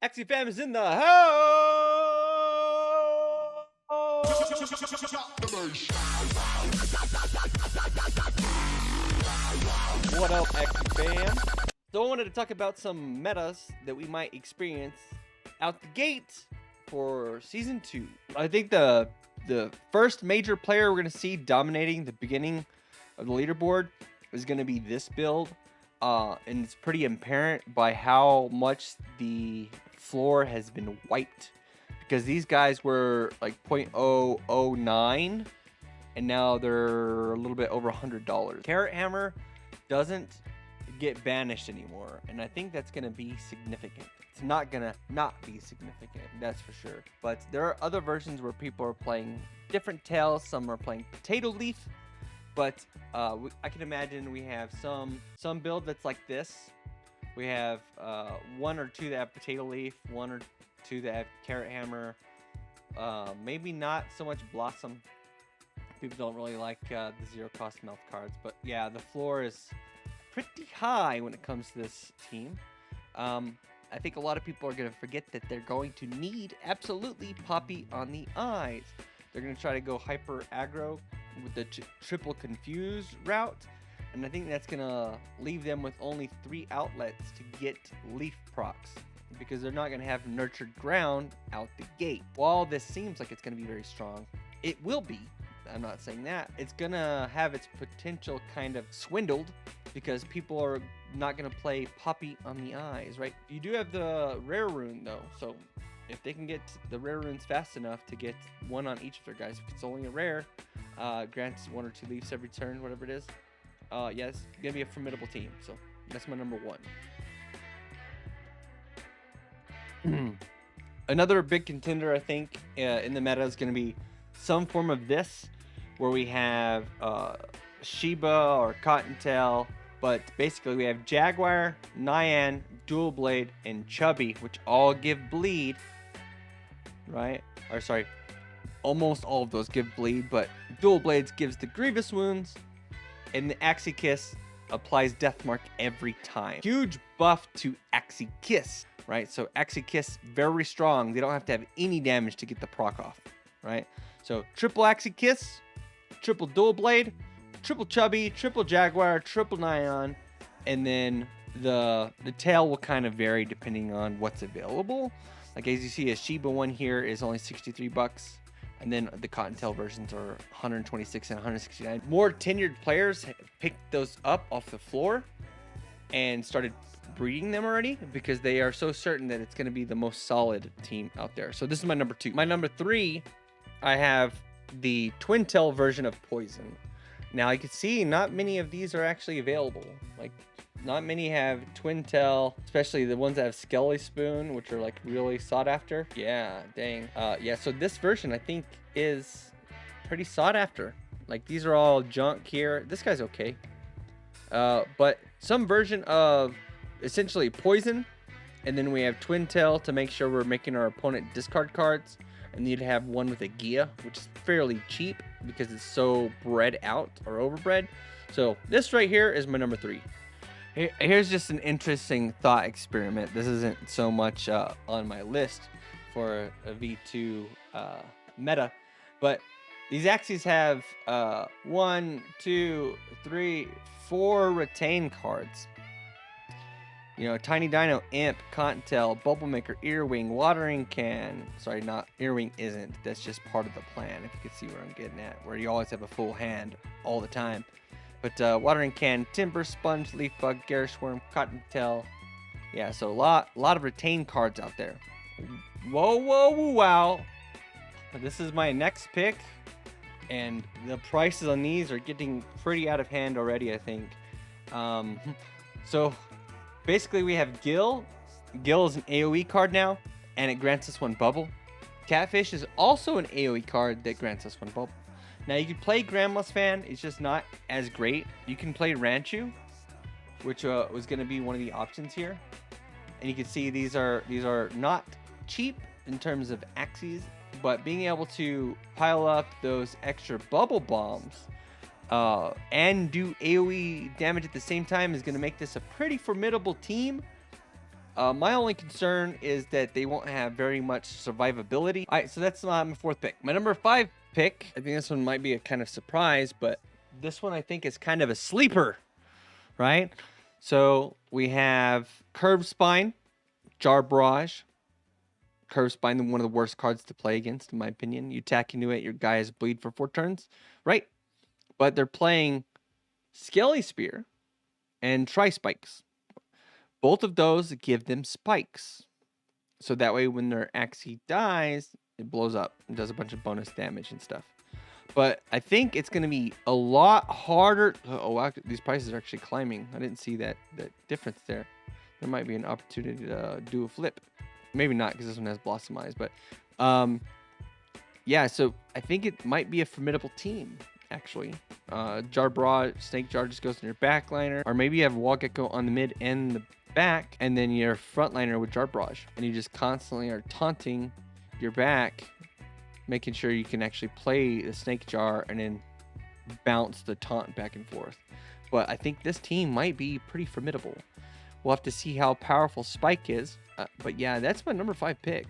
Axie fam is in the house. What up, Axie fam? So I wanted to talk about some metas that we might experience out the gate for Season 2. I think the first major player we're going to see dominating the beginning of the leaderboard is going to be this build. And it's pretty apparent by how much the floor has been wiped, because these guys were like 0.009 and now they're a little bit over $100. Carrot Hammer doesn't get banished anymore, and I think that's going to be significant. It's not going to not be significant, that's for sure. But there are other versions where people are playing different tails. Some are playing Potato Leaf. But I can imagine we have some build that's like this. We have one or two that have Potato Leaf, one or two that have Carrot Hammer. Maybe not so much Blossom. People don't really like the zero cost mouth cards. But yeah, the floor is pretty high when it comes to this team. I think a lot of people are going to forget that they're going to need absolutely Poppy on the eyes. They're going to try to go hyper aggro with the triple confuse route, and I think that's gonna leave them with only 3 outlets to get leaf procs, because they're not gonna have nurtured ground out the gate. While this seems like it's gonna be very strong, it will be. I'm not saying that. It's gonna have its potential kind of swindled, because people are not gonna play Poppy on the eyes, right? You do have the rare rune though, so if they can get the rare runes fast enough to get one on each of their guys, if it's only a rare, grants 1 or 2 leaves every turn, whatever it is. Yeah, it's gonna be a formidable team. So that's my number 1. Another big contender, I think, in the meta is gonna be some form of this, where we have Sheba or Cottontail, but basically we have Jaguar, Nyan, Dual Blade, and Chubby, which all give bleed, right? Or sorry, almost all of those give bleed, but Dual Blades gives the Grievous wounds, and the Axie Kiss applies Death Mark every time. Huge buff to Axie Kiss, right? So Axie Kiss, very strong. They don't have to have any damage to get the proc off, right? So triple Axie Kiss, triple Dual Blade, triple Chubby, triple Jaguar, triple Nyan, and then the tail will kind of vary depending on what's available. Like as you see, a Sheba one here is only $63, and then the Cottontail versions are 126 and 169. More tenured players picked those up off the floor and started breeding them already, because they are so certain that it's going to be the most solid team out there. So this is my number 2. My number 3, I have the Twin Tail version of Poison. Now you can see not many of these are actually available. Like not many have Twin Tail, especially the ones that have Skelly Spoon, which are like really sought after. Yeah, dang. Yeah, so this version I think is pretty sought after. Like these are all junk here. This guy's okay. But some version of essentially Poison, and then we have Twin Tail to make sure we're making our opponent discard cards. And you'd have one with a Gia, which is fairly cheap because it's so bred out or overbred. So this right here is my number 3. Here's just an interesting thought experiment. This isn't so much on my list for a V2 meta, but these Axies have 1, 2, 3, 4 retain cards. You know, Tiny Dino, Imp, Cottontail, Bubble Maker, Earwing, Watering Can. Sorry, not Earwing isn't. That's just part of the plan, if you can see where I'm getting at, where you always have a full hand all the time. But Watering Can, Timber, Sponge, Leaf Bug, Garish Worm, Cottontail. Yeah, so a lot of retained cards out there. Whoa, whoa, whoa, wow. This is my next pick, and the prices on these are getting pretty out of hand already, I think. So basically we have Gil. Gil is an AoE card now, and it grants us 1 bubble. Catfish is also an AoE card that grants us 1 bubble. Now you can play Grandma's Fan, it's just not as great. You can play Ranchu, which was going to be one of the options here. And you can see these are not cheap in terms of Axies, but being able to pile up those extra bubble bombs and do AoE damage at the same time is going to make this a pretty formidable team. My only concern is that they won't have very much survivability. All right, so that's my 4th pick. My number 5 pick, I think this one might be a kind of surprise, but this one I think is kind of a sleeper, right? So we have Curved Spine, Jar Barrage. Curved Spine, one of the worst cards to play against, in my opinion. You attack into it, your guys bleed for 4 turns, right? But they're playing Skelly Spear and Tri-Spikes. Both of those give them spikes. So that way when their Axie dies, it blows up and does a bunch of bonus damage and stuff. But I think it's going to be a lot harder. Oh, these prices are actually climbing. I didn't see that difference there. There might be an opportunity to do a flip. Maybe not, because this one has Blossom Eyes. But yeah, so I think it might be a formidable team, actually. Jar Broad, Snake Jar just goes in your backliner. Or maybe you have Wall Gecko on the mid and the back, and then your frontliner with Jar Barrage. And you just constantly are taunting your back, making sure you can actually play the Snake Jar and then bounce the taunt back and forth. But I think this team might be pretty formidable. We'll have to see how powerful Spike is. But yeah, that's my number 5 pick.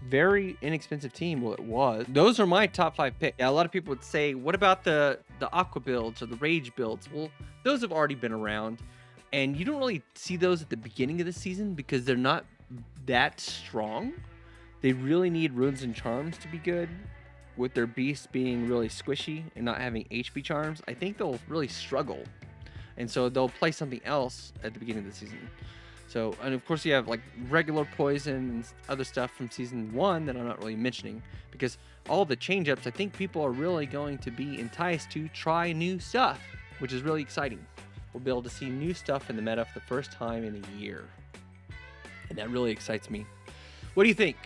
Very inexpensive team. Well, it was. Those are my top 5 picks. Yeah, a lot of people would say, what about the Aqua builds or the Rage builds? Well, those have already been around. And you don't really see those at the beginning of the season because they're not that strong. They really need Runes and Charms to be good. With their beasts being really squishy and not having HP charms, I think they'll really struggle. And so they'll play something else at the beginning of the season. So, and of course you have like regular poison and other stuff from season 1 that I'm not really mentioning, because all the change-ups, I think people are really going to be enticed to try new stuff, which is really exciting. We'll be able to see new stuff in the meta for the first time in a year. And that really excites me. What do you think?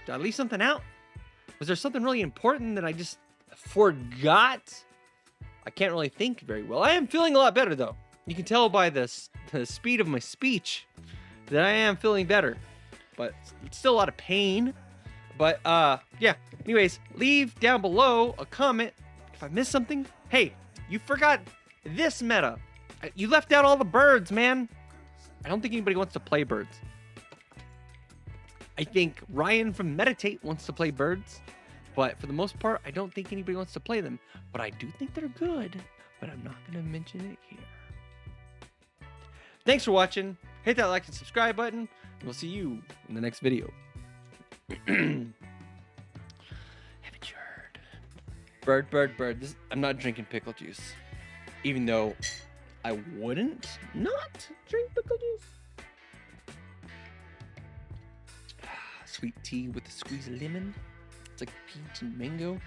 Did I leave something out? Was there something really important that I just forgot? I can't really think very well. I am feeling a lot better though. You can tell by the speed of my speech that I am feeling better, but it's still a lot of pain. But yeah, anyways, leave down below a comment if I missed something. Hey, you forgot this meta. You left out all the birds, man. I don't think anybody wants to play birds. I think Ryan from Meditate wants to play birds, but for the most part, I don't think anybody wants to play them. But I do think they're good, but I'm not going to mention it here. Thanks for watching. Hit that like and subscribe button, and we'll see you in the next video. Haven't you heard? Bird. I'm not drinking pickle juice, even though I wouldn't not drink pickle juice. Sweet tea with a squeeze of lemon. It's like peach and mango.